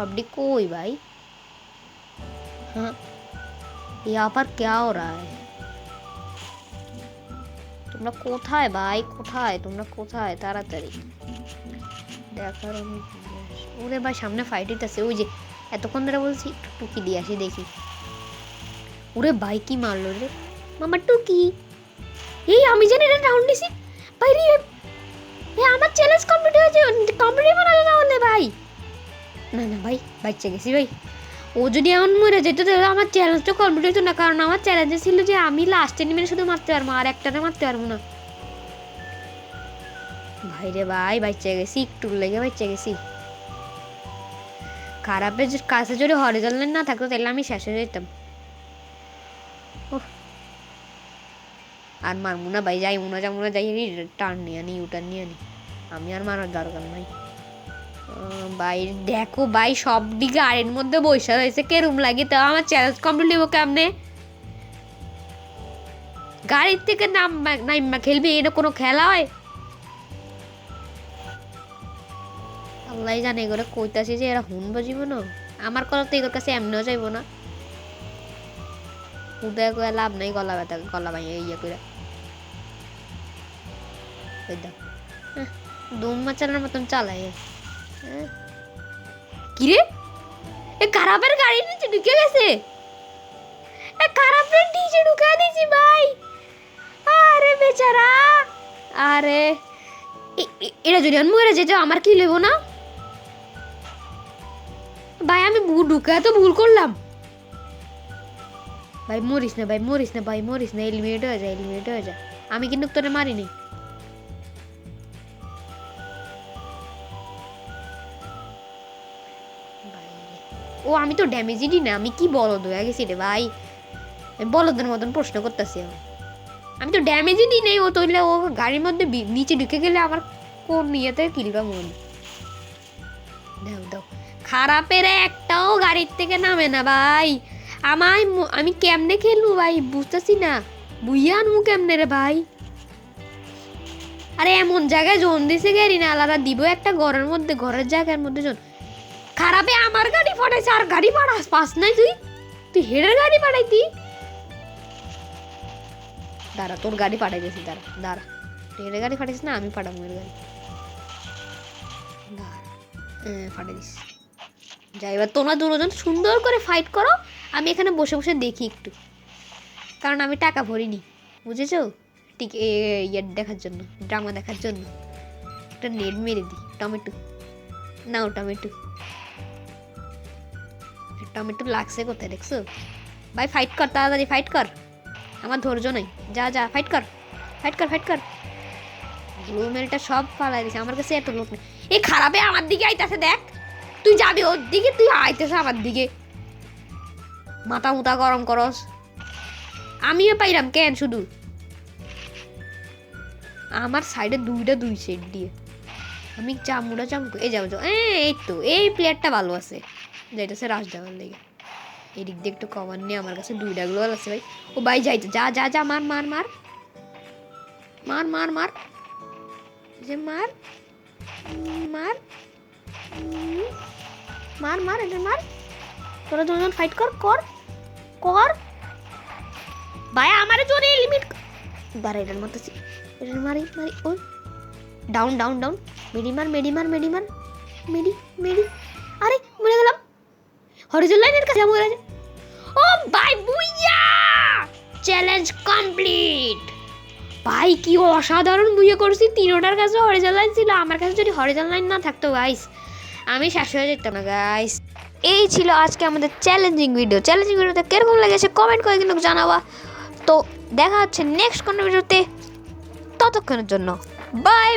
शॉपडी कोई भाई हाँ यहाँ पर क्या हो रहा है তোমরা কোথায় ভাই কোথায় তোমরা কোথায় তাড়াতাড়ি দেখার ওরে ভাই সামনে ফাইট হইতাছে ওই যে এতক্ষণ ধরে বলছি একটু টুকি দিয়ে আসি দেখি ওরে ভাই কি মারলো রে মামা টুকি এই আমি জানি এটা রাউন্ড নিছি ভাই রে এ আমার চ্যালেঞ্জ কমপ্লিট হয়েছে কমপ্লিট বানালো না হলে ভাই না না ভাই বাচ্চা গেছি ভাই ও যদি এমন মরে যেত তাহলে আমার চ্যালেঞ্জটা কমপ্লিট হতো না কারণ আমার চ্যালেঞ্জে ছিল যে আমি লাস্ট এনিমিনে শুধু মারতে পারবো আর একটাতে মারতে পারবো না ভাই রে ভাই বাচ্চা গেছি একটু লেগে বাচ্চা গেছি খারাপের কাছে যদি হরিজন্টাল না থাকতো তাহলে আমি শেষ হয়ে যেতাম আর মারবো না ভাই যাই মনে যাই টার্ন নিয়ে আনি ইউটার্ন নিয়ে আনি আমি আর মারার দরকার নাই ভাই দেখো ভাই সব দিকে আরের মধ্যে বৈশা রয়েছে কেরম লাগে তো আমার চ্যালেঞ্জ কমপ্লিট হবো কেমনে গাড়ির থেকে নাইমা খেলবি এটা কোনো খেলা হয় আল্লাহ জানে এগুলো কইতাছি যে এরা হুন বাজিব না আমার কথা তো এগুলোর কাছে এমনিও যাইব না উদয় করে লাভ নাই গলা ব্যথা গলা ভাই ইয়ে করে দুম মাচানোর মতন চালায় কিরে এ খারাপের গাড়ি নিচে ঢুকে গেছে এ খারাপের নিচে ঢুকা দিছি ভাই আরে বেচারা আরে এটা যদি আমি মরে যেত আমার কি লেবো না ভাই আমি ঢুকা তো ভুল করলাম ভাই মরিস না ভাই মরিস না ভাই মরিস না এলিমিনেট হয়ে যায় আমি কিন্তু তোরে মারিনি ও আমি তো ড্যামেজই দিই না আমি কি বলদ হয়ে গেছি রে ভাই বলদের মতন প্রশ্ন করতেছি আমি তো ড্যামেজই দিই নাই ও তৈলে ও গাড়ির মধ্যে নিচে ঢুকে গেলে আমার কোন ইয়েতে কিলবা মন দাও খারাপের একটাও গাড়ির থেকে নামে না ভাই আমি কেমনে খেলবো ভাই বুঝতেছি না বুইয়া আনবো কেমনে রে ভাই আরে এমন জায়গায় জোন দিছে গাড়ি না আলাদা দিব একটা ঘরের জায়গার মধ্যে জোন খারাপে আমার গাড়ি ফাটাইছে আর গাড়ি পাস নাই তুই হেডের গাড়ি পাঠাইতি দাঁড়া তোর গাড়ি পাঠাই দিয়েছি দাঁড়া হেডের গাড়ি ফাটাইছিস না আমি পাঠাবো এর গাড়ি ফাটাই দিস যাই এবার তোমরা দুজন সুন্দর করে ফাইট করো আমি এখানে বসে বসে দেখি একটু কারণ আমি টাকা ভরিনি বুঝেছো ঠিক ইয়ে দেখার জন্য ড্রামা দেখার জন্য একটা নেট মেরে দিই টমেটো নাও টমেটো লাগছে কোথায় দেখছো ভাই ফাইট কর তাড়াতাড়ি ফাইট কর আমার ধৈর্য নেই যা ফাইট কর ব্লু মেলটা সব পালাই দিছে আমার কাছে এত লোক নেই এই খারাপে আমার দিকে আইতাছে দেখ তুই যাবি ওর দিকে তুই আইতেছে আমার দিকে মাথা মুতা গরম করস আমিও পাইলাম কেন শুধু আমার সাইডে দুই সাইড দিয়ে আমি চামড়া এই যাবো এই তো এই প্লেয়ারটা ভালো আছে যাইতেছে রাশ দেওয়ার লেগে এদিক দিয়ে একটু কভার নিয়ে আমার কাছে দুইটা গ্লোয়াল আছে ভাই ও ভাই যাইতো যা মার যে মার এটা মার তোরা দুজন ফাইট কর ভাই আমারে জোরে লিমিট দাঁড়া এটার মারতেছি মারি ও ডাউন মেডি আরে মরে গেলাম হরিজন্টাল লাইনের কাছে মরে গেছে ও ভাই বুইয়া চ্যালেঞ্জ কমপ্লিট ভাই কি অসাধারণ বুইয়া করছি তিনটার কাছে হরিজন্টাল লাইন ছিল আমার কাছে যদি হরিজন্টাল লাইন না থাকতো গাইস আমি শেষ হয়ে যেতাম না গাইস এই ছিল আজকে আমাদের চ্যালেঞ্জিং ভিডিওতে কিরকম লেগেছে কমেন্ট করে কিন্তু জানাবা তো দেখা হচ্ছে নেক্সট কোনো ভিডিওতে ততক্ষণের জন্য বাই